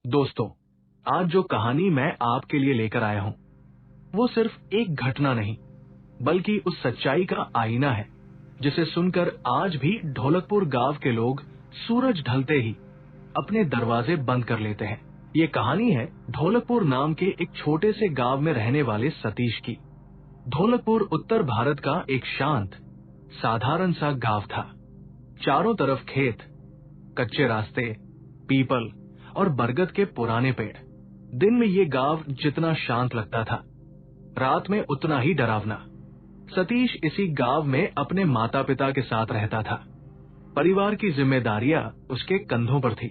दोस्तों, आज जो कहानी मैं आपके लिए लेकर आया हूं, वो सिर्फ एक घटना नहीं, बल्कि उस सच्चाई का आईना है जिसे सुनकर आज भी ढोलकपुर गांव के लोग सूरज ढलते ही अपने दरवाजे बंद कर लेते हैं। ये कहानी है ढोलकपुर नाम के एक छोटे से गांव में रहने वाले सतीश की। ढोलकपुर उत्तर भारत का एक शांत, साधारण सा गांव था। चारों तरफ खेत, कच्चे रास्ते, पीपल और बरगद के पुराने पेड़। दिन में ये गांव जितना शांत लगता था, रात में उतना ही डरावना। सतीश इसी गांव में अपने माता पिता के साथ रहता था। परिवार की जिम्मेदारियां उसके कंधों पर थी,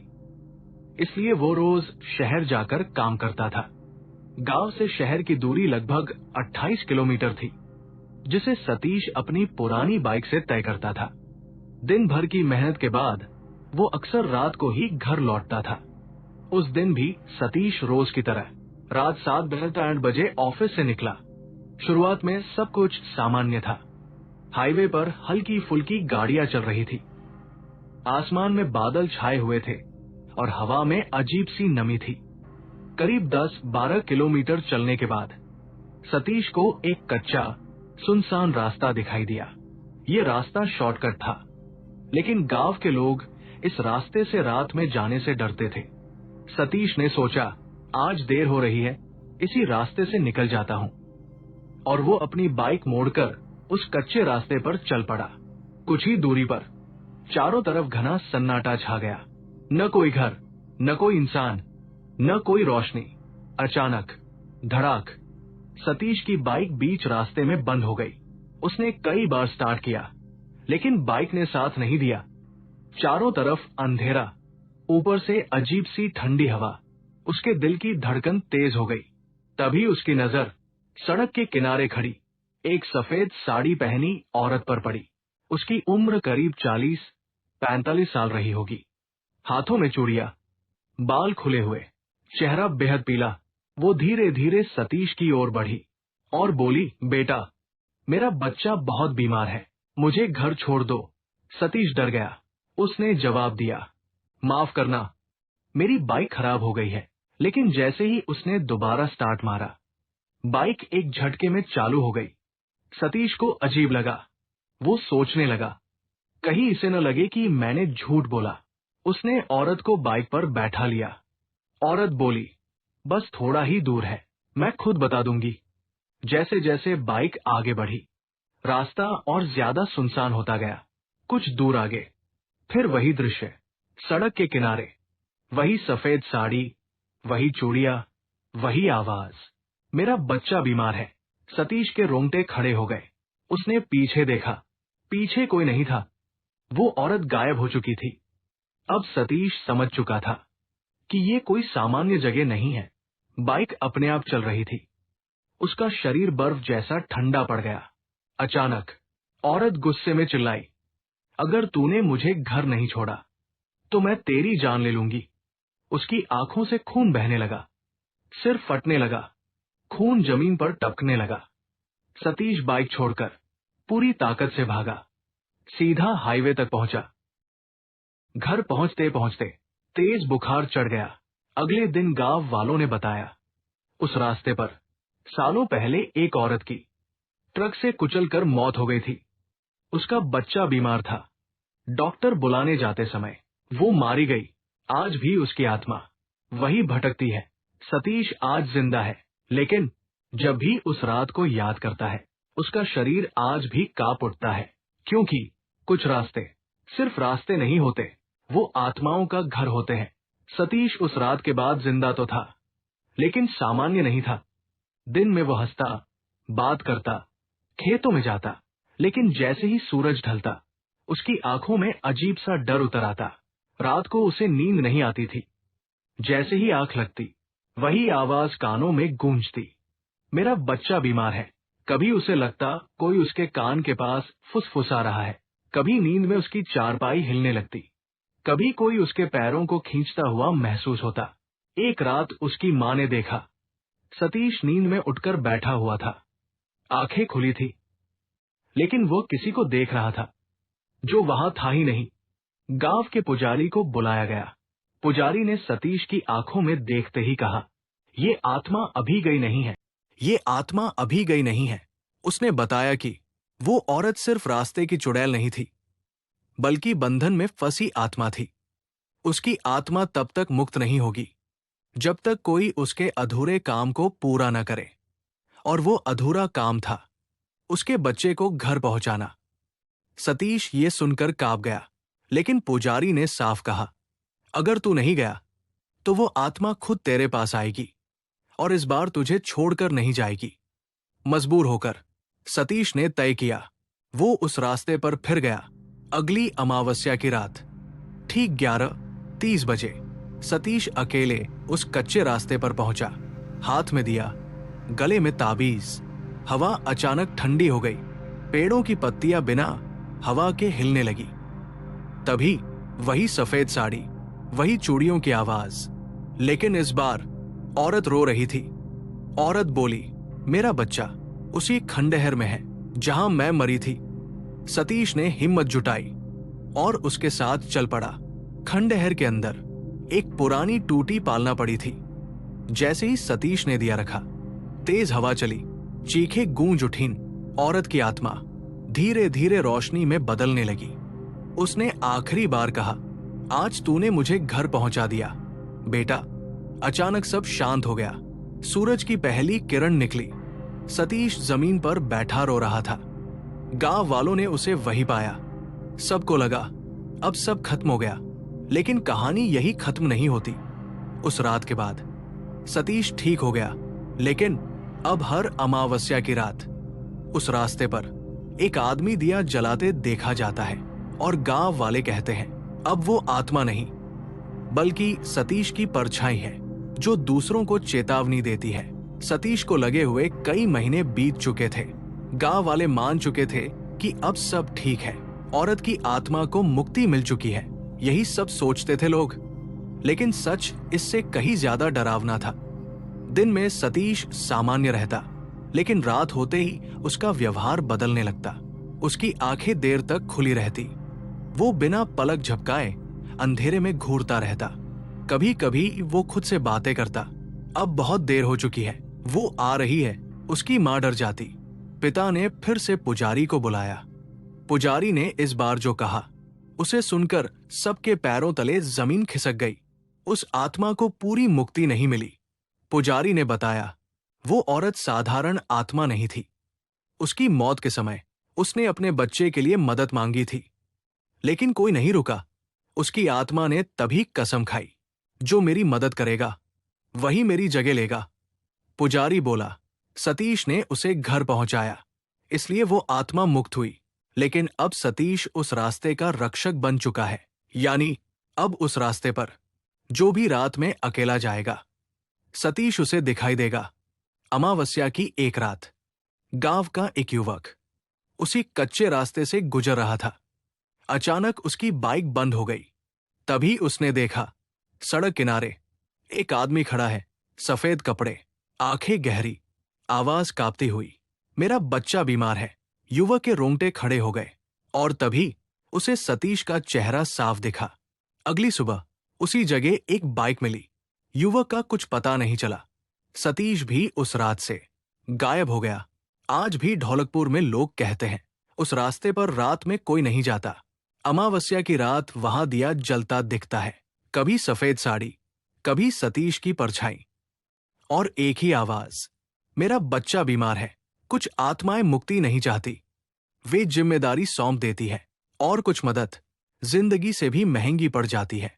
इसलिए वो रोज शहर जाकर काम करता था। गांव से शहर की दूरी लगभग 28 किलोमीटर थी, जिसे सतीश अपनी पुरानी बाइक से तय करता था। दिन भर की मेहनत के बाद वो अक्सर रात को ही घर लौटता था। उस दिन भी सतीश रोज की तरह रात 7:65 बजे ऑफिस से निकला। शुरुआत में सब कुछ सामान्य था। हाईवे पर हल्की फुल्की गाड़ियां चल रही थी। आसमान में बादल छाए हुए थे और हवा में अजीब सी नमी थी। करीब 10-12 किलोमीटर चलने के बाद सतीश को एक कच्चा, सुनसान रास्ता दिखाई दिया। ये रास्ता शॉर्टकट था, लेकिन गांव के लोग इस रास्ते से रात में जाने से डरते थे। सतीश ने सोचा, आज देर हो रही है, इसी रास्ते से निकल जाता हूँ, और वो अपनी बाइक मोड़कर उस कच्चे रास्ते पर चल पड़ा। कुछ ही दूरी पर चारों तरफ घना सन्नाटा छा गया। न कोई घर, न कोई इंसान, न कोई रोशनी। अचानक धड़ाक, सतीश की बाइक बीच रास्ते में बंद हो गई। उसने कई बार स्टार्ट किया, लेकिन बाइक ने साथ नहीं दिया। चारों तरफ अंधेरा, ऊपर से अजीब सी ठंडी हवा। उसके दिल की धड़कन तेज हो गई। तभी उसकी नजर सड़क के किनारे खड़ी एक सफेद साड़ी पहनी औरत पर पड़ी। उसकी उम्र करीब 40-45 साल रही होगी। हाथों में चूड़ियां, बाल खुले हुए, चेहरा बेहद पीला। वो धीरे धीरे सतीश की ओर बढ़ी और बोली, बेटा, मेरा बच्चा बहुत बीमार है, मुझे घर छोड़ दो। सतीश डर गया। उसने जवाब दिया, माफ करना, मेरी बाइक खराब हो गई है। लेकिन जैसे ही उसने दोबारा स्टार्ट मारा, बाइक एक झटके में चालू हो गई। सतीश को अजीब लगा। वो सोचने लगा, कहीं इसे न लगे कि मैंने झूठ बोला। उसने औरत को बाइक पर बैठा लिया। औरत बोली, बस थोड़ा ही दूर है, मैं खुद बता दूंगी। जैसे जैसे बाइक आगे बढ़ी, रास्ता और ज्यादा सुनसान होता गया। कुछ दूर आगे फिर वही दृश्य, सड़क के किनारे, वही सफेद साड़ी, वही चूड़ियां, वही आवाज, मेरा बच्चा बीमार है। सतीश के रोंगटे खड़े हो गए। उसने पीछे देखा। पीछे कोई नहीं था, वो औरत गायब हो चुकी थी। अब सतीश समझ चुका था कि ये कोई सामान्य जगह नहीं है। बाइक अपने आप चल रही थी। उसका शरीर बर्फ जैसा ठंडा पड़ गया। अचानक औरत गुस्से में चिल्लाई, अगर तूने मुझे घर नहीं छोड़ा तो मैं तेरी जान ले लूंगी। उसकी आंखों से खून बहने लगा, सिर फटने लगा, खून जमीन पर टपकने लगा। सतीश बाइक छोड़कर पूरी ताकत से भागा, सीधा हाईवे तक पहुंचा। घर पहुंचते पहुंचते तेज बुखार चढ़ गया। अगले दिन गांव वालों ने बताया, उस रास्ते पर सालों पहले एक औरत की ट्रक से कुचलकर मौत हो गई थी। उसका बच्चा बीमार था। डॉक्टर बुलाने जाते समय वो मारी गई। आज भी उसकी आत्मा वही भटकती है। सतीश आज जिंदा है, लेकिन जब भी उस रात को याद करता है, उसका शरीर आज भी कांप उठता है। क्योंकि कुछ रास्ते सिर्फ रास्ते नहीं होते, वो आत्माओं का घर होते हैं। सतीश उस रात के बाद जिंदा तो था, लेकिन सामान्य नहीं था। दिन में वो हंसता, बात करता, खेतों में जाता, लेकिन जैसे ही सूरज ढलता, उसकी आंखों में अजीब सा डर उतर आता। रात को उसे नींद नहीं आती थी। जैसे ही आंख लगती, वही आवाज कानों में गूंजती, मेरा बच्चा बीमार है। कभी उसे लगता कोई उसके कान के पास फुसफुसा रहा है। कभी नींद में उसकी चारपाई हिलने लगती। कभी कोई उसके पैरों को खींचता हुआ महसूस होता। एक रात उसकी माँ ने देखा, सतीश नींद में उठकर बैठा हुआ था। आंखें खुली थी, लेकिन वो किसी को देख रहा था जो वहां था ही नहीं। गांव के पुजारी को बुलाया गया। पुजारी ने सतीश की आंखों में देखते ही कहा, ये आत्मा अभी गई नहीं है, ये आत्मा अभी गई नहीं है। उसने बताया कि वो औरत सिर्फ रास्ते की चुड़ैल नहीं थी, बल्कि बंधन में फंसी आत्मा थी। उसकी आत्मा तब तक मुक्त नहीं होगी जब तक कोई उसके अधूरे काम को पूरा न करे। और वो अधूरा काम था उसके बच्चे को घर पहुंचाना। सतीश ये सुनकर कांप गया, लेकिन पुजारी ने साफ कहा, अगर तू नहीं गया तो वो आत्मा खुद तेरे पास आएगी और इस बार तुझे छोड़कर नहीं जाएगी। मजबूर होकर सतीश ने तय किया। वो उस रास्ते पर फिर गया। अगली अमावस्या की रात ठीक 11:30 बजे सतीश अकेले उस कच्चे रास्ते पर पहुंचा। हाथ में दिया, गले में ताबीज। हवा अचानक ठंडी हो गई। पेड़ों की पत्तियां बिना हवा के हिलने लगी। तभी वही सफेद साड़ी, वही चूड़ियों की आवाज, लेकिन इस बार औरत रो रही थी। औरत बोली, मेरा बच्चा उसी खंडहर में है जहां मैं मरी थी। सतीश ने हिम्मत जुटाई और उसके साथ चल पड़ा। खंडहर के अंदर एक पुरानी टूटी पालना पड़ी थी। जैसे ही सतीश ने दिया रखा, तेज हवा चली, चीखें गूंज उठीं। औरत की आत्मा धीरे धीरे रोशनी में बदलने लगी। उसने आखिरी बार कहा, आज तूने मुझे घर पहुंचा दिया बेटा। अचानक सब शांत हो गया। सूरज की पहली किरण निकली। सतीश जमीन पर बैठा रो रहा था। गांव वालों ने उसे वहीं पाया। सबको लगा अब सब खत्म हो गया, लेकिन कहानी यही खत्म नहीं होती। उस रात के बाद सतीश ठीक हो गया, लेकिन अब हर अमावस्या की रात उस रास्ते पर एक आदमी दिया जलाते देखा जाता है और गांव वाले कहते हैं अब वो आत्मा नहीं, बल्कि सतीश की परछाई है जो दूसरों को चेतावनी देती है। सतीश को लगे हुए कई महीने बीत चुके थे। गांव वाले मान चुके थे कि अब सब ठीक है, औरत की आत्मा को मुक्ति मिल चुकी है। यही सब सोचते थे लोग, लेकिन सच इससे कहीं ज्यादा डरावना था। दिन में सतीश सामान्य रहता, लेकिन रात होते ही उसका व्यवहार बदलने लगता। उसकी आंखें देर तक खुली रहती। वो बिना पलक झपकाए अंधेरे में घूरता रहता। कभी कभी वो खुद से बातें करता। अब बहुत देर हो चुकी है, वो आ रही है। उसकी मां डर जाती। पिता ने फिर से पुजारी को बुलाया। पुजारी ने इस बार जो कहा, उसे सुनकर सबके पैरों तले जमीन खिसक गई। उस आत्मा को पूरी मुक्ति नहीं मिली। पुजारी ने बताया, वो औरत साधारण आत्मा नहीं थी। उसकी मौत के समय उसने अपने बच्चे के लिए मदद मांगी थी, लेकिन कोई नहीं रुका। उसकी आत्मा ने तभी कसम खाई, जो मेरी मदद करेगा वही मेरी जगह लेगा। पुजारी बोला। सतीश ने उसे घर पहुंचाया, इसलिए वो आत्मा मुक्त हुई। लेकिन अब सतीश उस रास्ते का रक्षक बन चुका है। यानी अब उस रास्ते पर जो भी रात में अकेला जाएगा, सतीश उसे दिखाई देगा। अमावस्या की एक रात गांव का एक युवक उसी कच्चे रास्ते से गुजर रहा था। अचानक उसकी बाइक बंद हो गई। तभी उसने देखा, सड़क किनारे एक आदमी खड़ा है। सफेद कपड़े, आंखें गहरी, आवाज कांपती हुई, मेरा बच्चा बीमार है। युवक के रोंगटे खड़े हो गए और तभी उसे सतीश का चेहरा साफ दिखा। अगली सुबह उसी जगह एक बाइक मिली। युवक का कुछ पता नहीं चला। सतीश भी उस रात से गायब हो गया। आज भी ढोलकपुर में लोग कहते हैं, उस रास्ते पर रात में कोई नहीं जाता। अमावस्या की रात वहां दिया जलता दिखता है। कभी सफेद साड़ी, कभी सतीश की परछाई, और एक ही आवाज, मेरा बच्चा बीमार है। कुछ आत्माएं मुक्ति नहीं चाहती, वे जिम्मेदारी सौंप देती है, और कुछ मदद जिंदगी से भी महंगी पड़ जाती है।